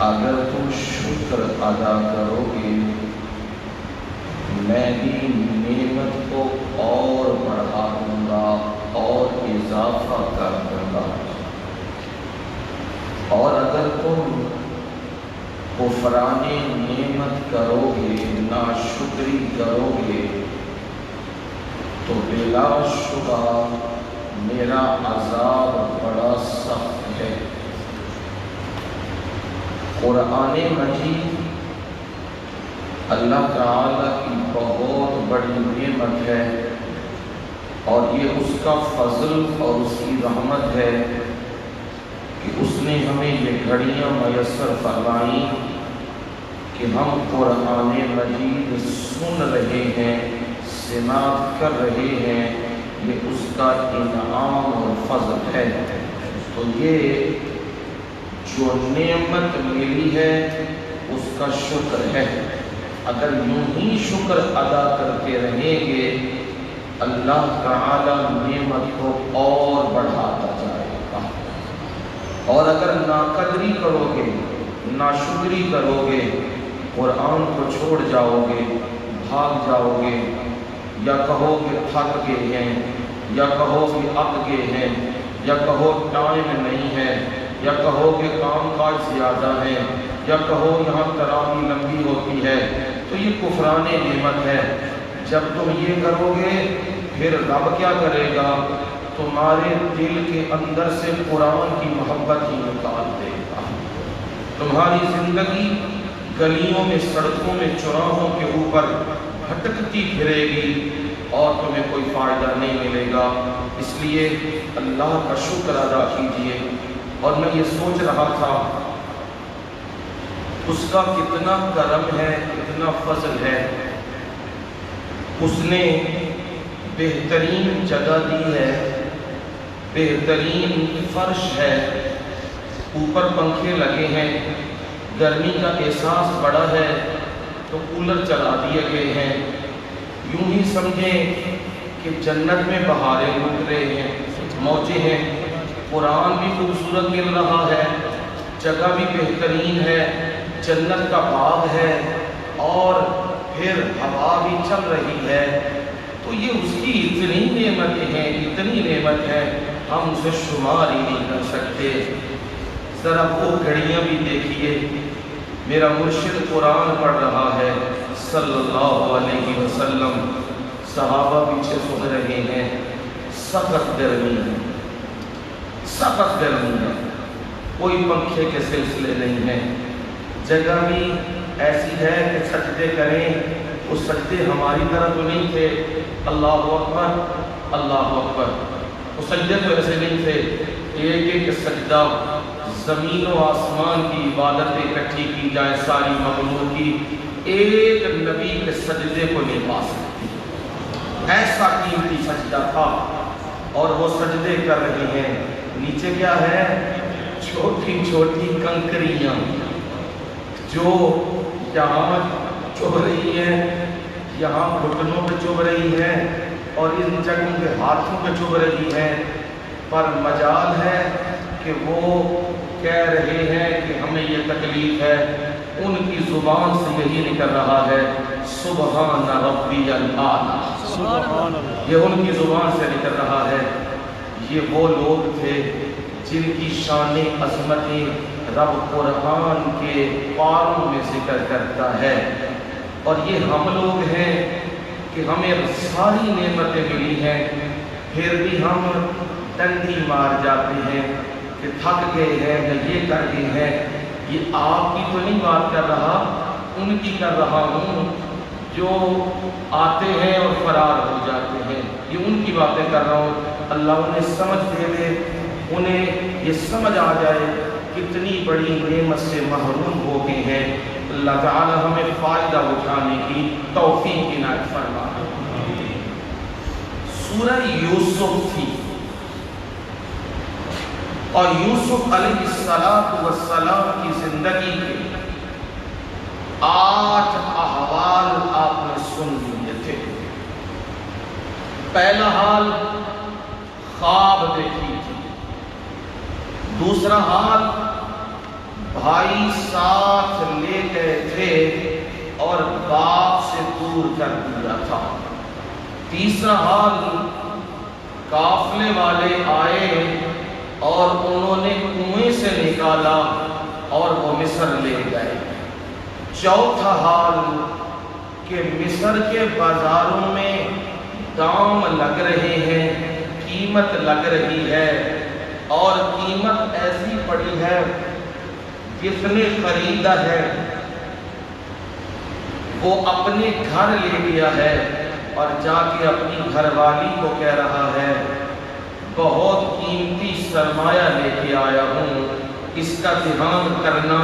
اگر تم شکر ادا کرو گے میں بھی نعمت کو اور بڑھا دوں گا اور اضافہ کر دوں گا، اور اگر تم کفران نعمت کرو گے، ناشکری کرو گے، تو بلا شبہ میرا عذاب بڑا سخت ہے۔ قرآن مجید اللہ تعالیٰ کی بہت بڑی نعمت ہے، اور یہ اس کا فضل اور اس کی رحمت ہے کہ اس نے ہمیں یہ گھڑیاں میسر فرمائی کہ ہم قرآن مجید سن رہے ہیں، سماعت کر رہے ہیں، یہ اس کا انعام اور فضل ہے۔ تو یہ جو نعمت ملی ہے اس کا شکر ہے۔ اگر یوں ہی شکر ادا کرتے رہیں گے اللہ تعالی نعمت کو اور بڑھاتا جائے گا، اور اگر ناقدری کرو گے، ناشکری کرو گے، قرآن کو چھوڑ جاؤ گے، بھاگ جاؤ گے، یا کہو کہ تھک گئے ہیں، یا کہو کہ اک گئے ہیں، یا کہو ٹائم نہیں ہے، یا کہو کہ کام کاج زیادہ ہے، یا کہو یہاں تراویح لمبی ہوتی ہے، تو یہ کفران نعمت ہے۔ جب تم یہ کرو گے پھر رب کیا کرے گا؟ تمہارے دل کے اندر سے قرآن کی محبت ہی نکال دے گا۔ تمہاری زندگی گلیوں میں، سڑکوں میں، چوراہوں کے اوپر بھٹکتی پھرے گی اور تمہیں کوئی فائدہ نہیں ملے گا۔ اس لیے اللہ کا شکر ادا کیجیے۔ اور میں یہ سوچ رہا تھا اس کا کتنا کرم ہے، کتنا فضل ہے۔ اس نے بہترین جگہ دی ہے، بہترین فرش ہے، اوپر پنکھے لگے ہیں، گرمی کا احساس بڑا ہے تو کولر چلا دیے گئے ہیں۔ یوں ہی سمجھیں کہ جنت میں بہاریں اٹھ رہے ہیں، موجیں ہیں، قرآن بھی خوبصورت مل رہا ہے، جگہ بھی بہترین ہے، جنت کا باغ ہے، اور پھر ہوا بھی چل رہی ہے۔ تو یہ اس کی اتنی نعمتیں ہیں، اتنی نعمت ہے، ہم اسے شمار ہی نہیں کر سکتے۔ ذرا وہ گھڑیاں بھی دیکھیے، میرا مرشد قرآن پڑھ رہا ہے صلی اللہ علیہ وسلم، صحابہ پیچھے سن رہے ہیں، سخت گرمی ہے، سخت گرمی ہے، کوئی پنکھے کے سلسلے نہیں ہے، جگہ بھی ایسی ہے کہ سجدے کریں، وہ سجدے ہماری طرح تو نہیں تھے، اللہ اکبر اللہ اکبر، وہ سجدے تو ایسے نہیں تھے، ایک ایک سجدہ زمین و آسمان کی عبادتیں اکٹھی کی جائے ساری مخلوق کی، ایک نبی کے سجدے کو نہیں پا سکتی، ایسا قیمتی سجدہ تھا، اور وہ سجدے کر رہے ہیں۔ نیچے کیا ہے؟ چھوٹی چھوٹی کنکریاں جو یہاں چبھ رہی ہیں، یہاں گھٹنوں پہ چبھ رہی ہیں، اور ان جگہوں کے ہاتھوں پہ چبھ رہی ہیں، پر مجال ہے کہ وہ کہہ رہے ہیں کہ ہمیں یہ تکلیف ہے، ان کی زبان سے یہی نکل رہا ہے سبحان ربی الاعلی، یہ ان کی زبان سے نکل رہا ہے۔ یہ وہ لوگ تھے جن کی شان عظمتیں رب قرآن کے پاروں میں ذکر کرتا ہے، اور یہ ہم لوگ ہیں کہ ہمیں ساری نعمتیں ملی ہیں، پھر بھی ہم ڈنڈی مار جاتے ہیں کہ تھک گئے ہیں یا یہ کر گئے ہیں۔ یہ آپ کی تو نہیں بات کر رہا، ان کی کر رہا ہوں جو آتے ہیں اور فرار ہو جاتے ہیں، یہ ان کی باتیں کر رہا ہوں۔ اللہ انہیں سمجھ دے دے، انہیں یہ سمجھ آ جائے کتنی بڑی نعمت سے محروم ہو گئے ہیں۔ اللہ تعالی ہمیں فائدہ اٹھانے کی توفیق عنایت فرمائے۔ سورہ یوسف تھی، اور یوسف علیہ السلام کی زندگی کے 8 احوال آپ نے سن لیے تھے۔ پہلا حال خواب دیکھی تھی، دوسرا حال بھائی ساتھ لے گئے تھے اور باپ سے دور کر دیا تھا۔ تیسرا حال، قافلے والے آئے اور انہوں نے کنویں سے نکالا اور وہ مصر لے گئے۔ چوتھا حال کہ مصر کے بازاروں میں دام لگ رہے ہیں، قیمت لگ رہی ہے، اور قیمت ایسی پڑی ہے جس نے خریدا ہے وہ اپنے گھر لے گیا ہے اور جا کے اپنی گھر والی کو کہہ رہا ہے بہت قیمتی سرمایہ لے کے آیا ہوں، اس کا دھیان کرنا،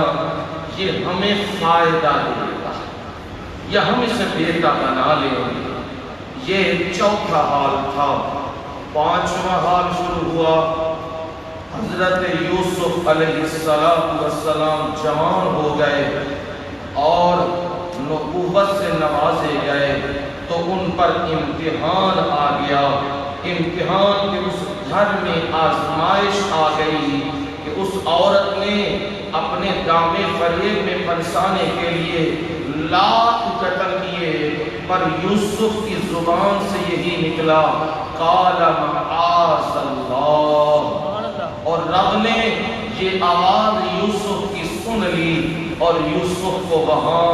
یہ ہمیں فائدہ دے گا یا ہم اسے بیٹا بنا لیں گے۔ یہ چوتھا حال تھا۔ پانچواں حال شروع ہوا۔ حضرت یوسف علیہ السلام جوان ہو گئے اور نبوت سے نوازے گئے تو ان پر امتحان آ گیا۔ امتحان کے اس گھر میں آزمائش آ گئی کہ اس عورت نے اپنے دامے فریب میں پھنسانے کے لیے لاکھ قتل کیے، پر یوسف کی زبان سے یہی نکلا قال معاذ اللہ، اور رب نے یہ آواز یوسف کی سن لی اور یوسف کو وہاں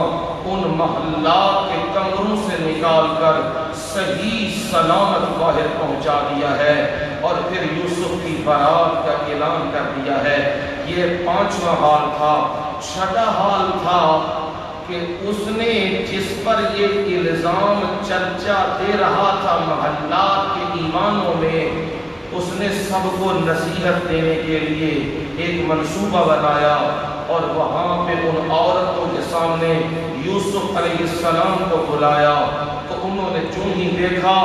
ان محلات کے کمروں سے نکال کر صحیح سلامت باہر پہنچا دیا ہے اور پھر یوسف کی برات کا اعلان کر دیا ہے۔ یہ پانچواں حال تھا۔ چھٹا حال تھا کہ اس نے جس پر یہ الزام چرچا دے رہا تھا محلات کے ایوانوں میں، اس نے سب کو نصیحت دینے کے لیے ایک منصوبہ بنایا اور وہاں پہ ان عورتوں کے سامنے یوسف علیہ السلام کو بلایا تو انہوں نے جو ہی دیکھا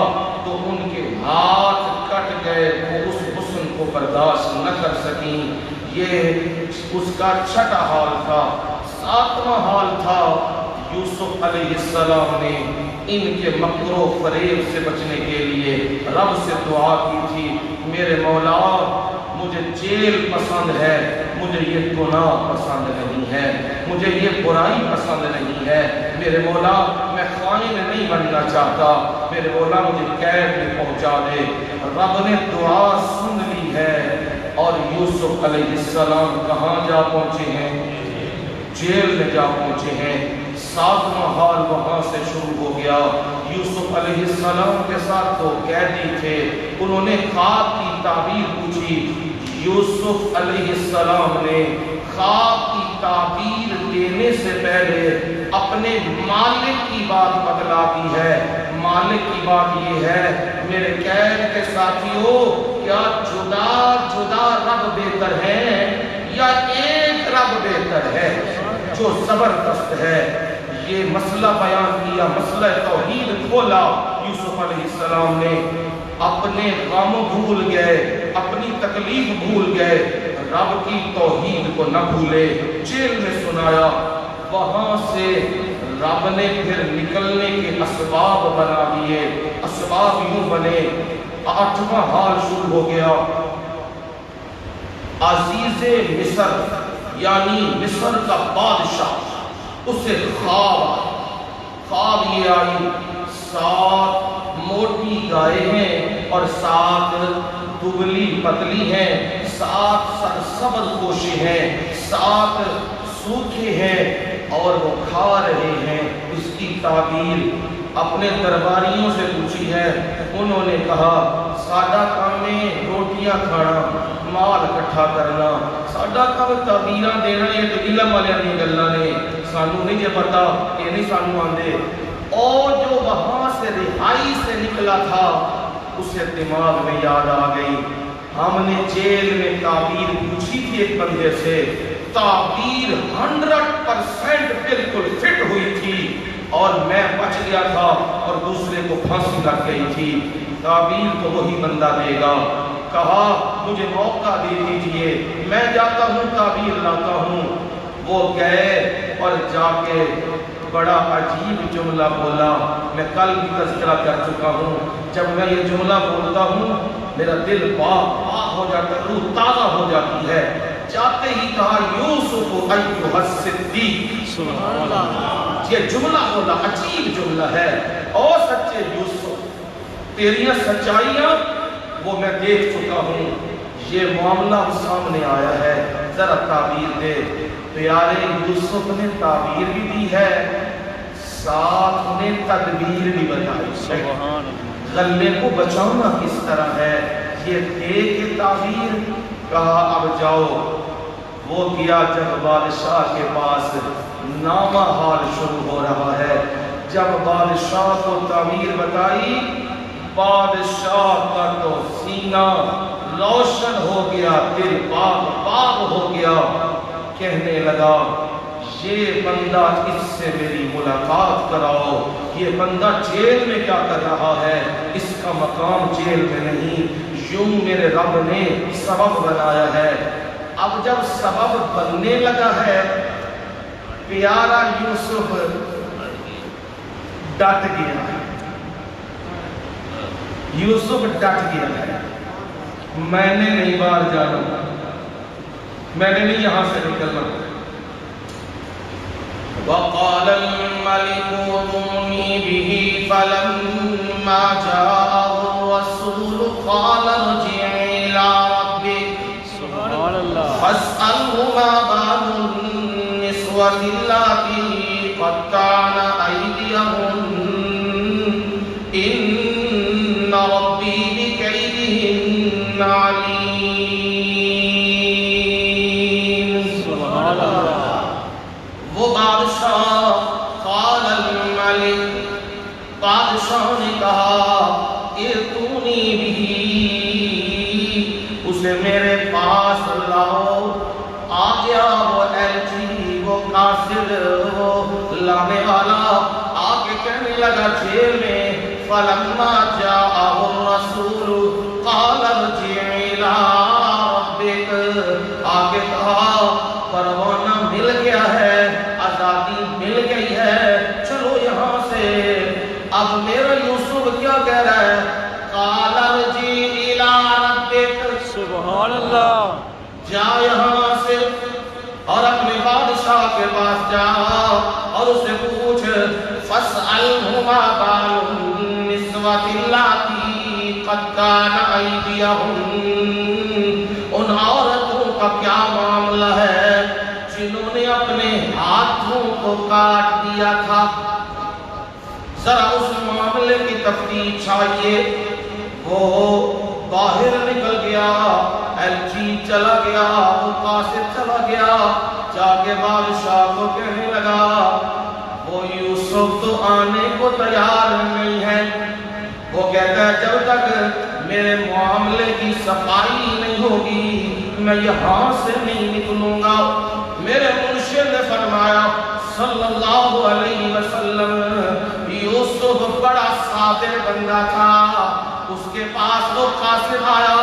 تو ان کے ہاتھ کٹ گئے، وہ اس حسن کو برداشت نہ کر سکیں۔ یہ اس کا چھٹا حال تھا۔ ساتواں حال تھا یوسف علیہ السلام نے ان کے مکر و فریب سے بچنے کے لیے رب سے دعا کی تھی، میرے مولا مجھے جیل پسند ہے، مجھے یہ گناہ پسند نہیں ہے، مجھے یہ برائی پسند نہیں ہے، میرے مولا میں خائن نہیں بننا چاہتا، میرے مولا مجھے قید میں پہنچا دے۔ رب نے دعا سن لی ہے اور یوسف علیہ السلام کہاں جا پہنچے ہیں؟ جیل میں جا پہنچے ہیں۔ ساتواں حال وہاں سے شروع ہو گیا۔ یوسف علیہ السلام کے ساتھ دو قیدی تھے، انہوں نے خواب کی تعبیر پوچھی۔ یوسف علیہ السلام نے خواب کی تعبیر دینے سے پہلے اپنے مالک کی بات بتلا دی ہے۔ مالک کی بات یہ ہے میرے قید کے ساتھیوں، کیا جدا جدا رب بہتر ہے یا ایک رب بہتر ہے جو زبردست ہے؟ یہ مسئلہ بیان کیا، مسئلہ توحید کھولا۔ یوسف علیہ السلام نے اپنے غم بھول گئے، اپنی تکلیف بھول گئے، رب کی توحید کو نہ بھولے، جیل میں سنایا۔ وہاں سے رب نے پھر نکلنے کے اسباب بنا دیے۔ اسباب یوں بنے۔ آٹھواں حال شروع ہو گیا۔ عزیز مصر یعنی مصر کا بادشاہ، اسے خواب یہ آئی، 7 موٹی گائے ہیں اور 7 دبلی پتلی ہیں، 7 سرسبز گوشے ہیں، 7 سوکھے ہیں اور وہ کھا رہے ہیں۔ اس کی تعبیر اپنے درباریوں سے پوچھی ہے۔ انہوں نے کہا ساڈا کام ہے روٹیاں کھانا، مال اکٹھا کرنا، ساڈا کام تعبیراں دینا، یہ تو علم والے دی گلاں نے، سانو نہیں یہ پتا، یہ نہیں سانو آندے۔ اور جو وہاں سے رہائی سے نکلا تھا اسے دماغ میں یاد آ گئی، ہم نے جیل میں تعبیر پوچھی تھی ایک بندے سے، تعبیر 100% بالکل فٹ ہوئی تھی اور میں بچ گیا تھا اور دوسرے کو پھانسی لگ گئی تھی، تعبیر تو وہی بندہ دے گا۔ کہا مجھے موقع دے دیجئے، میں جاتا ہوں تعبیر لاتا ہوں۔ وہ گئے اور جا کے بڑا عجیب جملہ بولا، میں کل بھی تذکرہ کر چکا ہوں، جب میں یہ جملہ بولتا ہوں میرا دل پاک ہو جاتا ہے، روح تازہ ہو جاتی ہے۔ جاتے ہی کہا یوسف ایھا الصدیق، سبحان اللہ، یہ جملہ بولا، عجیب جملہ ہے، او سچے یوسف تیریاں سچائیاں وہ میں دیکھ چکا ہوں، یہ معاملہ سامنے آیا ہے، ذرا تعبیر دے۔ پیارے یوسف نے تعبیر بھی دی ہے، ساتھ نے تدبیر بھی بتائی، سبحان اللہ، غلے کو بچانا کس طرح ہے یہ دے کے تعبیر۔ کہا اب جاؤ، وہ گیا جب بادشاہ کے پاس، نامہ حال شروع ہو رہا ہے۔ جب بادشاہ کو تعبیر بتائی، بادشاہ کا تو سینہ روشن ہو گیا، دل باغ باغ ہو گیا، کہنے لگا یہ بندہ اس سے میری ملاقات کراؤ، یہ بندہ جیل میں کیا کر رہا ہے، اس کا مقام جیل میں نہیں، یوں میرے رب نے سبب بنایا ہے۔ اب جب سبب بننے لگا ہے، پیارا یوسف ڈٹ گیا، یوسف ڈٹ گیا ہے، میں نے نہیں باہر جانا، میں نے نہیں یہاں سے نکلنا۔ وقال الملك ائتوني به فلما جاءه الرسول قال ارجع إلى ربك سبحان اللہ، فاسأله ما بال النسوة اللاتي قطعن أيديهن إن ربي بكيدهن عليم۔ سبحان اللہ، وہ بادشاہ، قال الملک، بادشاہ نے کہا ائتونی بھی، اسے میرے پاس لاؤ۔ آ گیا وہ ایلچی، وہ قاصد، وہ لانے والا، آ کے کہنے لگا جیل میں، فلما جاءه الرسول قال ارجع إلى ربك، آ کے کہا پروانہ مل گیا ہے، آزادی مل گئی ہے، چلو یہاں سے۔ اب میرا یوسف کیا کہہ رہا ہے، قال ارجع إلى ربك، سبحان اللہ، جا یہاں سے اور اپنے بادشاہ کے پاس جا اور اسے پوچھ، فاسألہ ما بال النسوة اللاتي قطعن أيديهن، ان عورتوں کا کیا معاملہ ہے جنہوں نے اپنے ہاتھوں کو کاٹ دیا تھا، ذرا اس معاملے کی تفتیش چاہیے۔ وہ باہر نکل گیا، ایلچی چلا گیا، وہ قاصد چلا گیا، جا کے بادشاہ کو کہنے لگا وہ یوسف تو آنے کو تیار نہیں ہے، وہ کہتا ہے جب تک میرے معاملے کی صفائی نہیں ہوگی میں یہاں سے نہیں نکلوں گا۔ میرے مرشد نے فرمایا صلی اللہ علیہ وسلم، یوسف بڑا صابر بندہ تھا، اس کے پاس وہ قاصد آیا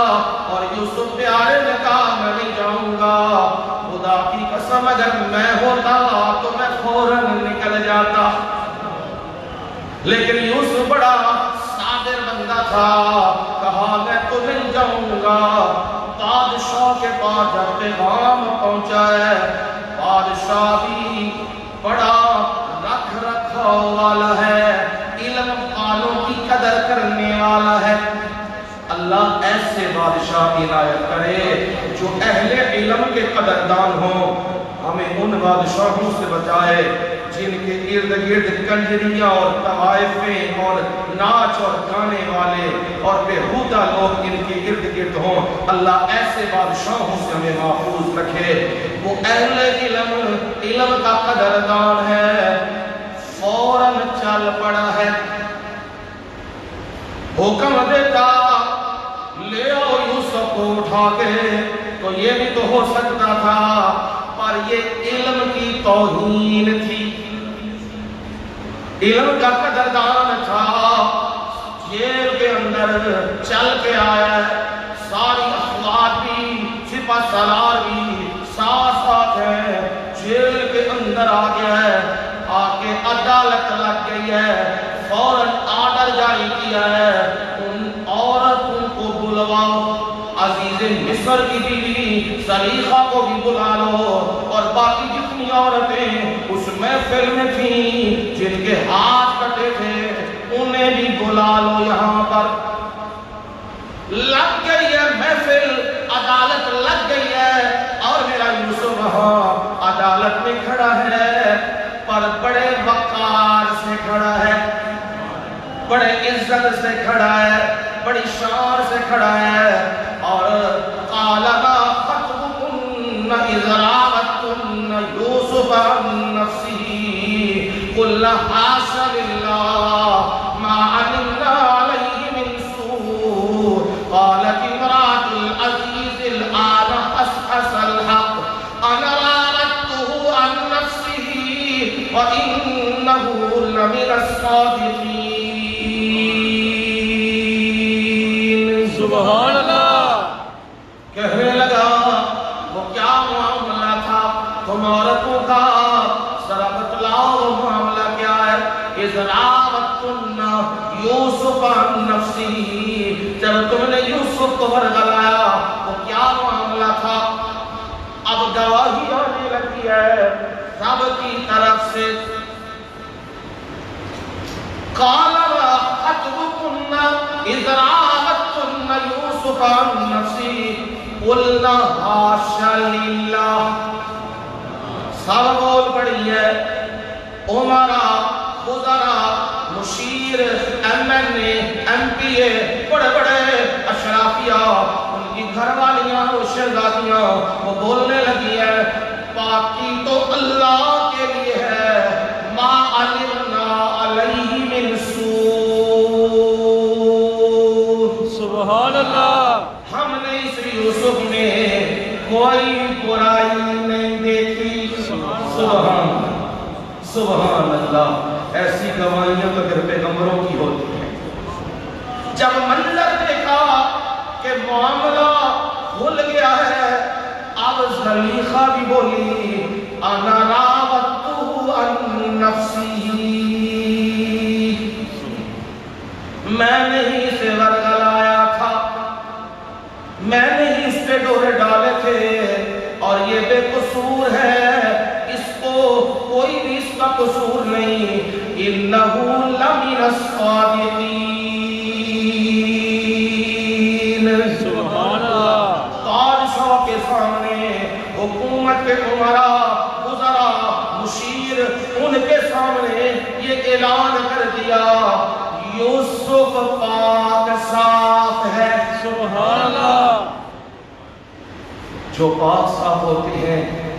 اور یوسف پیارے نے کہا میں نہیں جاؤں گا، خدا کی قسم اگر میں ہوتا تو میں فوراً نکل جاتا، لیکن یوسف بڑا صابر بندہ تھا، کہا میں تو نہیں جاؤں گا۔ بادشاہ کے پاس جب پیغام پہنچا ہے، بادشاہ بھی بڑا رکھ رکھاؤ والا ہے، علم والوں کی قدر کرنے والا ہے۔ اللہ ایسے بادشاہ عنایت کرے جو اہل علم کے قدردان ہوں، ہمیں ان بادشاہوں سے بچائے جن کے ارد گرد کنجریاں اور طوائفیں اور ناچ اور گانے والے اور بےہودہ لوگ ان کے ارد گرد ہوں۔ اللہ ایسے بادشاہوں سے ہمیں محفوظ رکھے۔ وہ اہل علم کا قدردان ہے، فوراً چل پڑا ہے، حکم دیتا لے آؤ یوسف کو اٹھا کے، تو یہ بھی تو ہو سکتا تھا، پر یہ علم کی توہین تھی، علم کا قدردان تھا، جیل کے اندر چل کے آیا ہے، ساری افواج بھی سپہ سالار بھی ساتھ ساتھ ہیں، جیل کے اندر آ گیا ہے، آ کے عدالت لگ گئی ہے، فوراً آرڈر جاری کیا ہے ان عورتوں کو بلواؤ، عزیز مصر کی بیوی سلیخہ کو بھی بلا لو اور باقی جتنی عورتیں اس محفل میں تھیں جن کے ہاتھ کٹے تھے انہیں بھی بلا لو یہاں پر۔ لگ گئی ہے محفل، عدالت لگ گئی ہے اور میرا یوسف وہاں عدالت میں کھڑا ہے، پر بڑے وقار سے کھڑا ہے، بڑے عزت سے کھڑا ہے، بڑی شان سے کھڑا ہے۔ اور قال ما خطبكن إذ راوتن يوسف عن نفسه قلنا حاش لله ما علمنا عليه من سوء قالت امرأة العزيز الآن حصحص الحق أنا راودته عن نفسه وإنه لمن الصادقين۔ سبحان اللہ۔ کہنے لگا وہ کیا معاملہ تھا تم عورتوں کا، ذرا بتلاؤ وہ معاملہ کیا ہے۔ اذ راوتن یوسف عن نفسه، جب تم نے یوسف کو ورغلایا وہ کیا معاملہ تھا۔ اب گواہی آنے لگی ہے سب کی طرف سے۔ قال ما خطبكن اذ راوتن یوسف عن نفسه قلنا حاش للہ۔ سب بول پڑی ہے، عمرا، وزراء، مشیر، ایم این اے، ایم پی اے، بڑے بڑے اشرافیہ، ان کی گھر والیاں اور شہزادیاں وہ بولنے لگی ہے پاکی تو اللہ کے لیے ہے، ما علمنا علیہ من سوء۔ سبحان اللہ۔ ہم نے اس یوسف میں کوئی برائی نہیں دیکھی۔ سبحان سبحان اللہ۔ ایسی گواہیاں تو پھر پیغمبروں کی ہوتی ہیں۔ جب منظر دیکھا کہ معاملہ کھل گیا ہے، اب زلیخا بھی بولی انا راودتہ عن نفسہ، میں نے ہی اسے ورغلایا تھا، میں نے ہی اس پہ ڈورے ڈالے تھے اور یہ بے قصور ہے، اس کو کوئی بھی اس کا قصور نہیں۔ انہو لمن الصادقین۔ سبحان اللہ۔ بادشاہ کے سامنے، حکومت کے عمراء، وزراء، مشیر، ان کے سامنے یہ اعلان کر دیا یوسف پاک صاف ہے۔ سبحان اللہ۔ جو پاک صاف ہوتے ہیں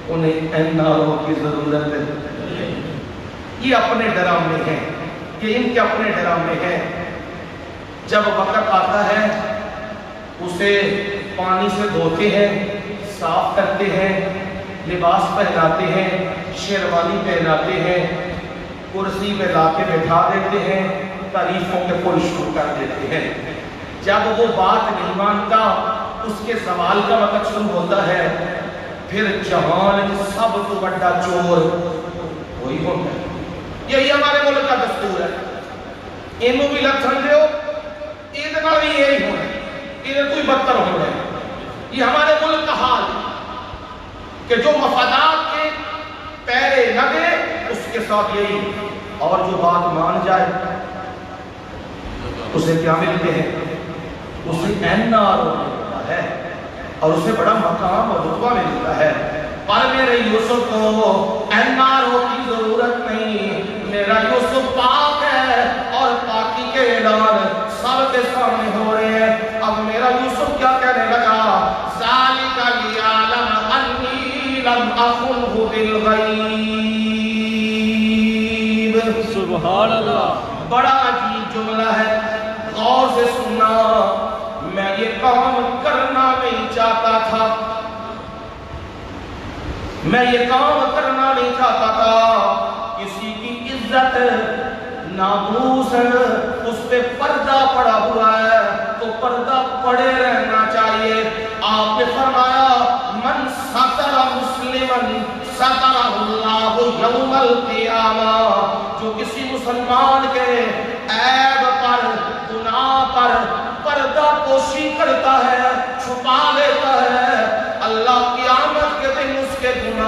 انہیں NRO کی ضرورت ہے۔ یہ اپنے ڈرامے ہیں، یہ ان کے اپنے ڈرامے ہیں۔ جب وقت آتا ہے اسے پانی سے دھوتے ہیں، صاف کرتے ہیں، لباس پہناتے ہیں، شیروانی پہناتے ہیں، کرسی پہ لا کے بٹھا دیتے ہیں، تعریفوں کے پل شروع کر دیتے ہیں۔ جب وہ بات نہیں مانتا اس کے سوال کا وقت شروع ہوتا ہے، پھر جہان کے سب تو بڑا چور وہی ہوتا ہے۔ یہی ہمارے ملک کا دستور ہے۔ انہوں بھی لگ سمجھے ہو، ادنا بھی یہی ہونا ہے، ادھر کوئی بدتر ہونا ہے۔ یہ ہمارے ملک کا حال ہے کہ جو مفادات کے پیرے نہ دے اس کے ساتھ یہی، اور جو بات مان جائے اسے کیا ملتے ہیں؟ اسے NRO ملتا ہے اور اسے بڑا مقام اور رتبہ ملتا ہے۔ پر میرے یوسف کو NRO کی ضرورت نہیں، میرا یوسف پاک ہے اور پاکی کے اعلان سب کے سامنے ہو رہے ہیں۔ اب میرا یوسف کیا کہنے لگا؟ ذَلِكَ لِيَعْلَمَ أَنِّي لَمْ أَخُنْهُ بِالْغَيْبِ۔ سبحان اللہ۔ بڑا عجیب جملہ ہے، غور سے سننا۔ میں یہ کام کرنا نہیں چاہتا تھا، میں یہ کام کرنا نہیں چاہتا تھا۔ کسی کی عزت، ناموس اس پہ پردہ پڑا ہوا ہے تو پردہ پڑے رہنا چاہیے۔ آپ نے فرمایا من ستر مسلمن ستر اللہ یوم القیامہ، جو کسی مسلمان کے عیب پر، گناہ پر پردہ پوشی کرتا ہے، چھپا لیتا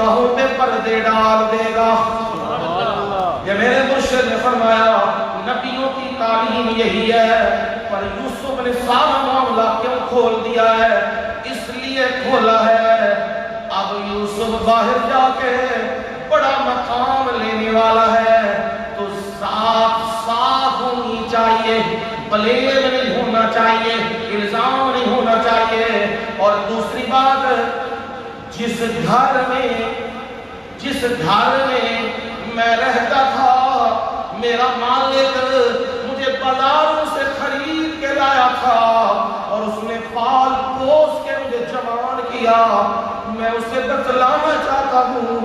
نگاہوں پہ پردے ڈال دے گا۔ سبحان اللہ یہ میرے مرشد نے فرمایا نبیوں کی تعلیم یہی ہے، پر یوسف نے سارا معاملہ کیوں کھول دیا ہے؟ اس لیے کھولا ہے اب یوسف باہر جا کے بڑا مقام لینے والا ہے، تو صاف ہونی چاہیے، بلیغ نہیں ہونا چاہیے، الزام نہیں ہونا چاہیے۔ اور دوسری بات، جس گھر میں میں رہتا تھا میرا مالک مجھے بازاروں سے خرید کے لایا تھا اور اس نے پال پوس کے مجھے جوان کیا، میں اسے بتلانا چاہتا ہوں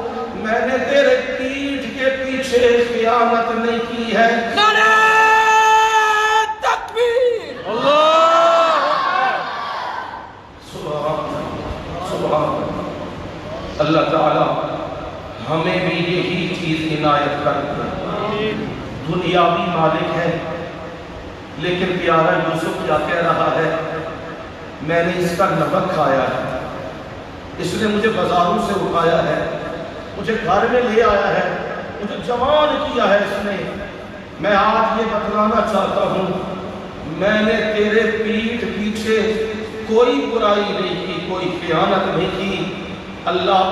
میں نے تیرے پیٹھ کے پیچھے خیانت نہیں کی ہے۔ نعرہ تکبیر اللہ سبحان اللہ تعالی ہمیں بھی یہی چیز عنایت کرتے۔ دنیاوی مالک ہے لیکن پیارا یوسف کیا کہہ رہا ہے؟ میں نے اس کا نمک کھایا ہے، اس نے مجھے بازاروں سے اٹھایا ہے، مجھے گھر میں لے آیا ہے، مجھے جوان کیا ہے اس نے۔ میں آج یہ بتلانا چاہتا ہوں میں نے تیرے پیٹھ پیچھے کوئی برائی نہیں کی، کوئی خیانت نہیں کی۔ اللہ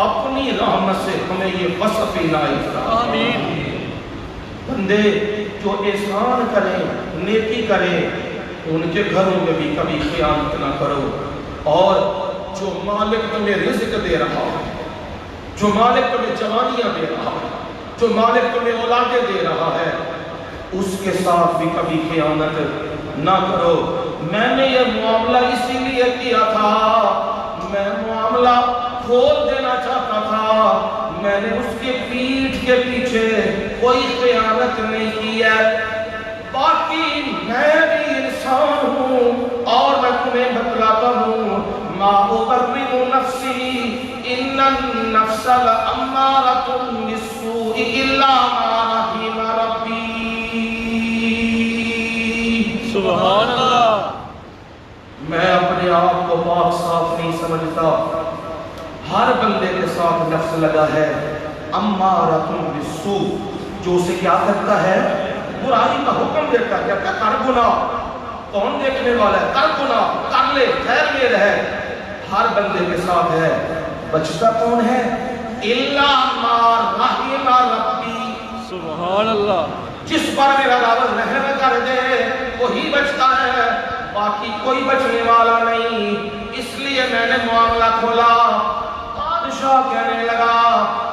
اپنی رحمت سے ہمیں یہ وصف عنایت فرمائے۔ آمین۔ بندے جو احسان کریں، نیکی کریں، ان کے گھروں میں بھی کبھی خیانت نہ کرو۔ اور جو مالک تمہیں رزق دے رہا ہے، جو مالک تمہیں جوانیاں دے رہا ہے، جو مالک تمہیں اولادیں دے رہا ہے، اس کے ساتھ بھی کبھی خیانت نہ کرو۔ میں نے یہ معاملہ اسی لیے کیا تھا، میں معاملہ کھول دینا چاہتا تھا، میں نے اس کے پیٹھ کے پیچھے کوئی خیانت نہیں کی ہے۔ باقی میں بھی انسان ہوں اور میں تمہیں بتلاتا ہوں ما ابرئ نفسی ان النفس لامارۃ بالسوء الا ما رحم ربی۔ سبحان اللہ۔ میں اپنے آپ کو پاک صاف نہیں سمجھتا، ہر بندے کے ساتھ نفس لگا ہے، امارۃ بالسوء، جو اسے کیا کرتا ہے؟ برائی کا حکم دیتا ہے، کہتا ہے کر گناہ، کون دیکھنے والا ہے؟ کر گناہ، کر لے، خیر میں رہے، ہر بندے کے ساتھ ہے۔ بچتا کون ہے؟ الا ما رحم ربی، سبحان اللہ۔ جس پر میرا رب رحم کر دے وہی بچتا ہے، باقی کوئی بچنے والا نہیں۔ اس لیے میں نے معاملہ کھولا۔ بادشاہ کہنے لگا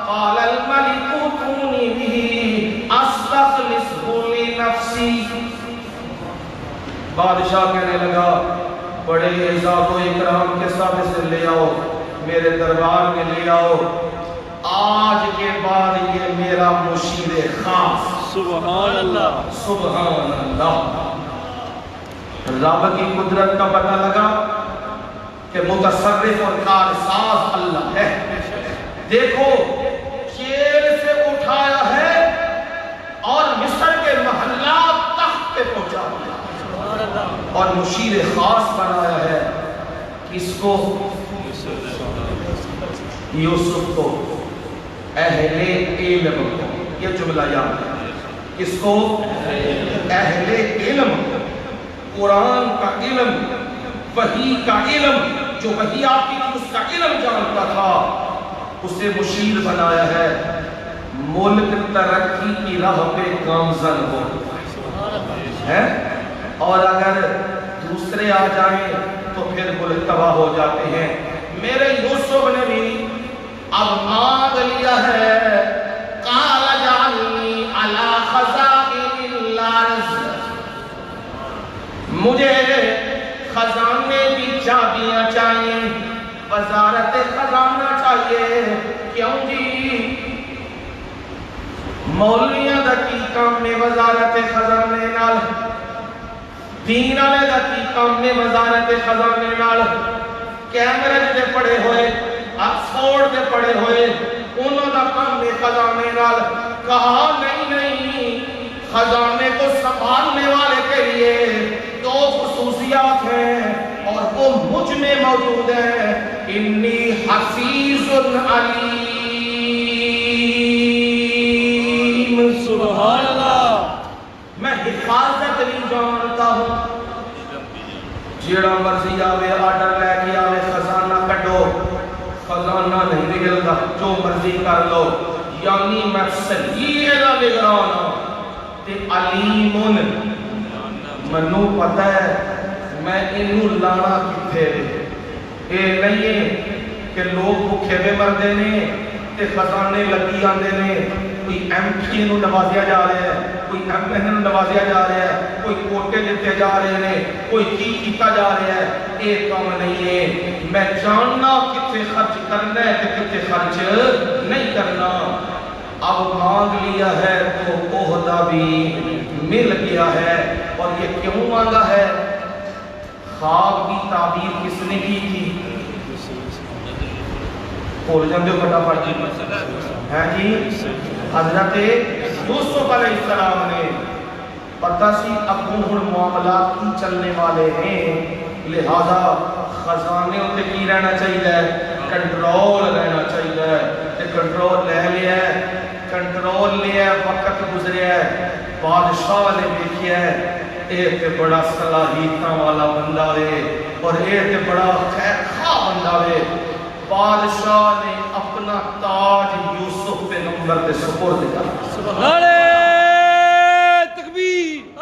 قال الملک اتونی بہ استخلصہ لنفسی۔ بادشاہ کہنے لگا بڑے عزت و اکرام کے ساتھ اسے لے آؤ، میرے دربار میں لے آؤ، آج کے بعد یہ میرا مشیر خاص۔ سبحان اللہ۔ سبحان اللہ۔ رب کی قدرت کا پتہ لگا کہ متصرف اور کارساز اللہ ہے۔ دیکھو جیل سے اٹھایا ہے اور مصر کے محلات تخت پہ پہنچا دیا اور مشیر خاص بنایا ہے۔ کس کو؟ یوسف کو، اہل علم کو۔ یہ جملہ یاد ہے، کس کو؟ اہل علم، قرآن کا علم، وحی کا علم، جو وحی آتی تھی اس کا علم جانتا تھا، اسے مشیر بنایا ہے۔ ملک ترقی کی راہ پہ گامزن ہو ہے، اور اگر دوسرے آ جائیں تو پھر ملک تباہ ہو جاتے ہیں۔ میرے یوسف نے بھی اب مانگ لیا ہے، قال اجعلنی علی خزائن الارض، مجھے خزانے کی چابیاں چاہیے، وزارت خزانہ چاہیے۔ کیوں جی؟ مولویاں دا کی کام میں وزارت خزانے نال، دین والے دا کی کام میں وزارت خزانے نال، کیمبرج دے پڑھے ہوئے، آکسفورڈ دے پڑھے ہوئے، انہوں دا کام میں خزانے نال۔ کہا نہیں، خزانے کو سنبھالنے والے کے لیے دو خصوصیات ہیں اور وہ مجھ میں موجود ہیں، انی حفیظ علیم۔ جیڑا مرضی آوے آرڈر لے کے آوے خزانہ کڈو، خزانہ نہیں نکلتا، جو مرضی کر لو، یعنی میں صحیح دا نگران ہوں تے علیمن، منو پتہ ہے میں انہوں لانا کتھے اے نہیں ہے کہ لوگ بھوکے میں مردے نے تے خزانے لگی آندے نے، کوئی ایم پی انہوں نوازیا جا رہا ہے، کوئی ایم پی انہوں نوازیا جا رہا ہے، کوئی کوٹے دیتے جا رہے ہیں، کوئی کی کیتا جا رہا ہے، ایک کام نہیں ہے، میں جاننا کتنے خرچ کرنا ہے تے کتنے خرچ نہیں کرنا۔ اب مانگ لیا ہے تو عہدہ بھی مل گیا ہے، اور یہ کیوں مانگا ہے؟ خواب کی تعبیر کس نے کی تھی؟ بول جاندے ہو فٹافٹ جی، ہے جی حضرت یوسف علیہ السلام نے، پتہ سی ابو ہن معاملات کی چلنے والے ہیں، لہذا خزانے ہوتے کی رہنا چاہیے، کنٹرول رہنا چاہیے، تے کنٹرول لے لیا ہے، کنٹرول لیا ہے، وقت گزریا ہے، بادشاہ نے دیکھیا ہے اے تے بڑا صلاحیتاں والا بندہ ہے اور اے تے بڑا خیر خواہ بندہ ہے۔ بادشاہ نے اپنا تاج یوسف پیغمبر کے سپرد کیا۔ نعرہ تکبیر،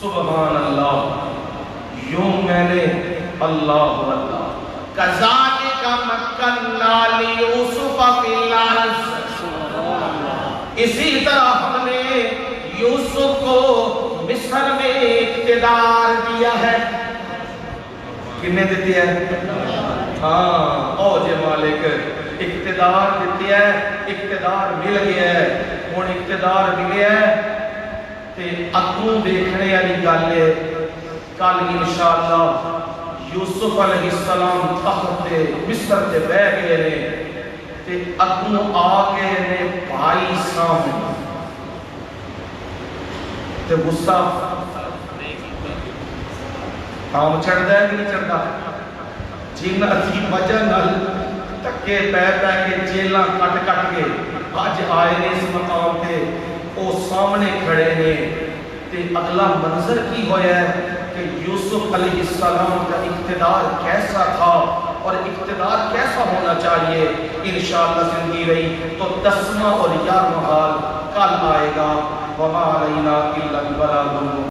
سبحان اللہ، یوں میں نے اللہ اللہ کذالک مکننا لیوسف فی الارض، اسی طرح ہم نے یوسف کو مصر میں اقتدار دیا ہے۔ کنے دیتی ہے؟ ہاں اوج مالک، اقتدار دیتی ہے، اقتدار مل گیا ہے، اور اقتدار ملیا ہے تے اگوں دیکھنے والی گل ہے، کل انشاءاللہ یوسف علیہ السلام تخت تے مصر تے بیٹھ گئے نے تے اگوں آ گئے نے بھائی سامنے تے غصہ کام چڑھتا ہے کہ نہیں چڑھتا؟ جن اسی وجہ نال تکے پہ پہ کے جیلاں کٹ کٹ کے آج آئے نے اس مقام تے او سامنے کھڑے نے تے اگلا منظر کی ہویا ہے کہ یوسف علیہ السلام کا اقتدار کیسا تھا اور اقتدار کیسا ہونا چاہیے۔ انشاءاللہ زندگی رہی تو 10واں اور 11واں حال کل آئے گا۔ وَمَا عَلَيْنَا إِلَّا الْبَلَاغُ